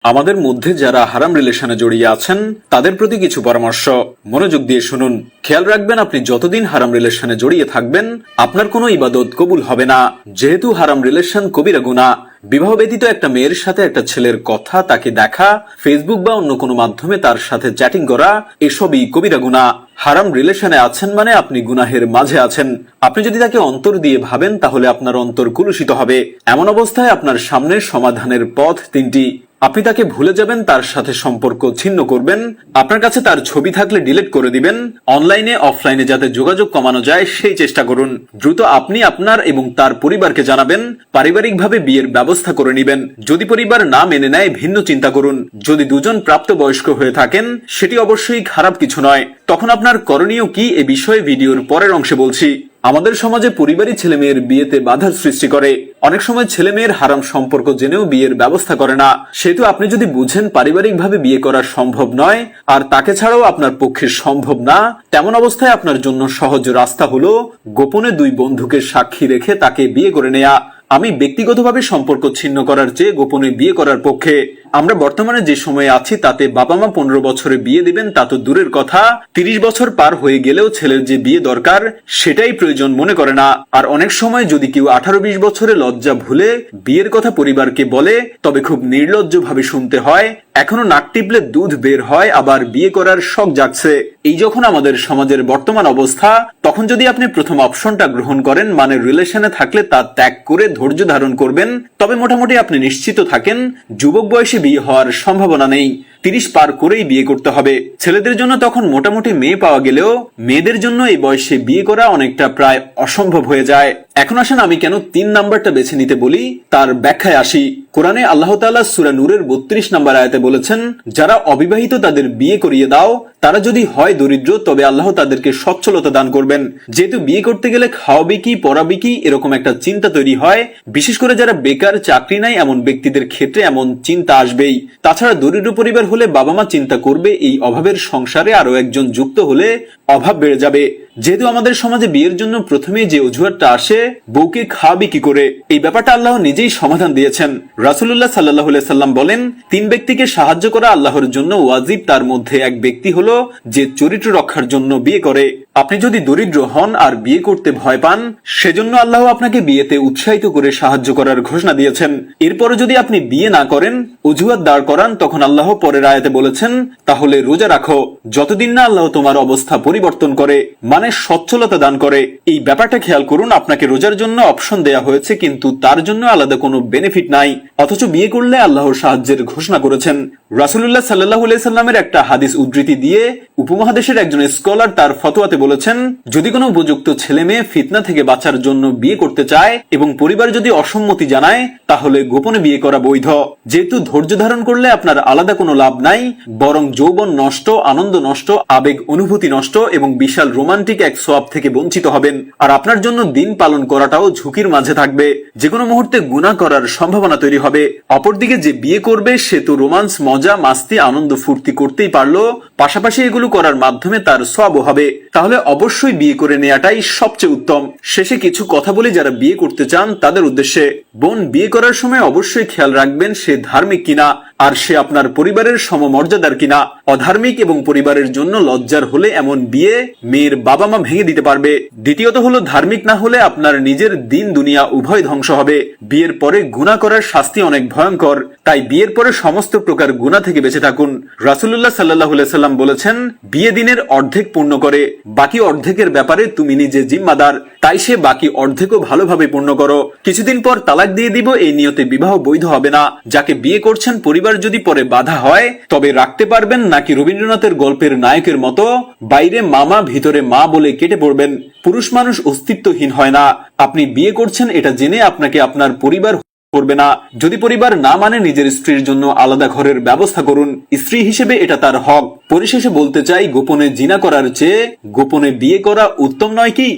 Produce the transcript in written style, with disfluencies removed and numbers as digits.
আমাদের মধ্যে যারা হারাম রিলেশনে জড়িয়ে আছেন তাদের প্রতি কিছু পরামর্শ মনোযোগ দিয়ে শুনুন। খেয়াল রাখবেন, আপনি যতদিন হারাম রিলেশনে জড়িয়ে থাকবেন আপনার কোনো ইবাদত কবুল হবে না, যেহেতু হারাম রিলেশন কবিরা গুনাহ। বিবাহ ব্যতীত একটা মেয়ের সাথে একটা ছেলের কথা, তাকে দেখা, ফেসবুক বা অন্য কোনো মাধ্যমে তার সাথে চ্যাটিং করা, এসবই কবিরা গুনাহ। হারাম রিলেশনে আছেন মানে আপনি গুনাহের মাঝে আছেন। আপনি যদি তাকে অন্তর দিয়ে ভাবেন তাহলে আপনার অন্তর কলুষিত হবে। এমন অবস্থায় আপনার সামনে সমাধানের পথ তিনটি। আপনি তাকে ভুলে যাবেন, তার সাথে সম্পর্ক ছিন্ন করবেন, আপনার কাছে তার ছবি থাকলে ডিলিট করে দিবেন, অনলাইনে অফলাইনে যাতে যোগাযোগ কমানো যায় সেই চেষ্টা করুন। দ্রুত আপনি আপনার এবং তার পরিবারকে জানাবেন, পারিবারিকভাবে বিয়ের ব্যবস্থা করে নেবেন। যদি পরিবার না মেনে নেয় ভিন্ন চিন্তা করুন। যদি দুজন প্রাপ্তবয়স্ক হয়ে থাকেন সেটি অবশ্যই খারাপ কিছু নয়। তখন আপনার করণীয় কি এ বিষয়ে ভিডিওর পরের অংশে বলছি। আমাদের সমাজে পরিবারই ছেলে মেয়ের বিয়েতে বাধার সৃষ্টি করে। অনেক সময় ছেলে মেয়ের হারাম সম্পর্ক জেনেও বিয়ের ব্যবস্থা করে না। সেহেতু আপনি যদি বুঝেন পারিবারিকভাবে বিয়ে করা সম্ভব নয় আর তাকে ছাড়াও আপনার পক্ষে সম্ভব না, তেমন অবস্থায় আপনার জন্য সহজ রাস্তা হলো গোপনে দুই বন্ধুকে সাক্ষী রেখে তাকে বিয়ে করে নেয়া। আমি ব্যক্তিগতভাবে সম্পর্ক ছিন্ন করার চেয়ে গোপনে বিয়ে করার পক্ষে। আমরা বর্তমানে যে সময়ে আছি তাতে বাবা মা 15 বছরে বিয়ে দিবেন তা তো দূরের কথা, 30 বছর পার হয়ে গেলেও ছেলের যে বিয়ে দরকার সেটাই প্রয়োজন মনে করে না। আর অনেক সময় যদি কেউ 18-20 বছরে লজ্জা ভুলে বিয়ের কথা পরিবারকে বলে তবে খুব নির্লজ্জ ভাবে শুনতে হয়, এখনো নাক টিপলে দুধ বের হয়, আবার বিয়ে করার শখ জাগছে। এই যখন আমাদের সমাজের বর্তমান অবস্থা, তখন যদি আপনি প্রথম অপশনটা গ্রহণ করেন মানে রিলেশনে থাকলে তা ত্যাগ করে ধৈর্য ধারণ করবেন, তবে মোটামুটি আপনি নিশ্চিত থাকেন যুবক বয়সে বিয়ে হওয়ার সম্ভাবনা নেই। 30 পার করেই বিয়ে করতে হবে। ছেলেদের জন্য তখন মোটামুটি মেয়ে পাওয়া গেলেও মেয়েদের জন্য এই বয়সে বিয়ে করা অনেকটা প্রায় অসম্ভব হয়ে যায়। এখন আসেন আমি কেন 3 নাম্বারটা বেছে নিতে বলি তার ব্যাখ্যায় আসি। কোরআনে আল্লাহ তাআলা সূরা নূরের 32 নম্বর আয়াতে বলেছেন, যারা অবিবাহিত তাদের বিয়ে করিয়ে দাও, তারা যদি হয় দরিদ্র তবে আল্লাহ তাদেরকে সচ্ছলতা দান করবেন। যেহেতু বিয়ে করতে গেলে খাওয়াবি কি পড়াবি কি এরকম একটা চিন্তা তৈরি হয়, বিশেষ করে যারা বেকার, চাকরি নাই এমন ব্যক্তিদের ক্ষেত্রে এমন চিন্তা আসবেই। তাছাড়া দরিদ্র পরিবার হলে বাবা মা চিন্তা করবে এই অভাবের সংসারে আরো একজন যুক্ত হলে অভাব বেড়ে যাবে। যেহেতু আমাদের সমাজে বিয়ের জন্য প্রথমে যে অজুহাতটা আসে, বউকে খাওয়াবি কি করে, এই ব্যাপারটা আল্লাহ নিজেই সমাধান দিয়েছেন। রাসূলুল্লাহ সাল্লাল্লাহু আলাইহি সাল্লাম বলেন, 3 ব্যক্তিকে সাহায্য করা আল্লাহর জন্য ওয়াজিব। তার মধ্যে এক ব্যক্তি হলো যে চরিত্র রক্ষার জন্য বিয়ে করে। আপনি যদি দরিদ্র হন আর বিয়ে করতে ভয় পান, সেজন্য আল্লাহ আপনাকে বিয়েতে উৎসাহিত করে সাহায্য করার ঘোষণা দিয়েছেন। এরপরে যদি আপনি বিয়ে না করেন, অজুহাত দাঁড় করান, তখন আল্লাহ পরের আয়াতে বলেছেন, তাহলে রোজা রাখো যতদিন না আল্লাহ তোমার অবস্থা পরিবর্তন করে, মানে সচ্ছলতা দান করে। এই ব্যাপারটা খেয়াল করুন, আপনাকে রোজার জন্য অপশন দেয়া হয়েছে কিন্তু তার জন্য আলাদা কোনো বেনিফিট নাই, অথচ বিয়ে করলে আল্লাহর সাহায্যের ঘোষণা করেছেন। রাসূলুল্লাহ সাল্লাল্লাহু আলাইহি সাল্লামের একটা হাদিস উদ্ধৃতি দিয়ে উপমহাদেশের একজন স্কলার তার ফতোয়াতে বলেছেন, যদি কোনো উপযুক্ত ছেলে মেয়ে ফিতনা থেকে বাঁচার জন্য বিয়ে করতে চায় এবং পরিবার যদি অসম্মতি জানায় তাহলে গোপনে বিয়ে করা বৈধ। যেহেতু ধৈর্য ধারণ করলে আপনার আলাদা কোনো লাভ নাই, বরং যৌবন নষ্ট, আনন্দ নষ্ট, আবেগ অনুভূতি নষ্ট এবং বিশাল রোমান্টিক এক সোয়াব থেকে বঞ্চিত হবেন। আর আপনার জন্য দিন পালন করাটাও ঝুঁকির মাঝে থাকবে, যে কোনো মুহূর্তে গুনাহ করার সম্ভাবনা তৈরি হবে। অপরদিকে যে বিয়ে করবে সে তো রোমান্স, মজা, মাস্তি, আনন্দ ফুর্তি করতেই পারলো, পাশাপাশি এগুলো করার মাধ্যমে তার সওয়াবও হবে। তাহলে অবশ্যই বিয়ে করে নেওয়াটাই সবচেয়ে উত্তম। শেষে কিছু কথা বলি যারা বিয়ে করতে চান তাদের উদ্দেশ্যে। বোন, বিয়ে করার সময় অবশ্যই খেয়াল রাখবেন সে ধার্মিক কিনা আর সে আপনার পরিবারের সমমর্যাদার কিনা। অধার্মিক এবং পরিবারের জন্য লজ্জার হলে এমন বিয়ে মেয়ের বাবা মা ভেঙে দিতে পারবে। দ্বিতীয়ত হলো ধার্মিক না হলে আপনার নিজের দিন দুনিয়া উভয় ধ্বংস হবে। বিয়ের পরে গুনাহ করার শাস্তি অনেক ভয়ঙ্কর, তাই বিয়ের পরে সমস্ত প্রকার গুনাহ থেকে বেঁচে থাকুন। রাসূলুল্লাহ সাল্লাল্লাহু আলাইহি সাল্লাম বলেছেন, বিয়ে দিনের অর্ধেক পূর্ণ করে, বাকি অর্ধেকের ব্যাপারে তুমি নিজে জিম্মাদার, তাই সে বাকি অর্ধেকও ভালোভাবে পূর্ণ করো। কিছুদিন পর তালাক দিয়ে দিব এই নিয়তে বিবাহ বৈধ হবে না। যাকে বিয়ে করছেন পরিবার যদি পরে বাধা হয় তবে রাখতে পারবেন নাকি রবীন্দ্রনাথের গল্পের নায়কের মতো বাইরে মামা ভিতরে মা বলে কেটে পড়বেন। পুরুষ মানুষ অস্তিত্বহীন হয় না। আপনি বিয়ে করছেন এটা জেনে আপনাকে আপনার পরিবার করবে না। যদি পরিবার না মানে নিজের স্ত্রীর জন্য আলাদা ঘরের ব্যবস্থা করুন, স্ত্রী হিসেবে এটা তার হক। পরিশেষে বলতে চাই, গোপনে জিনা করার চেয়ে গোপনে বিয়ে করা উত্তম নয় কি?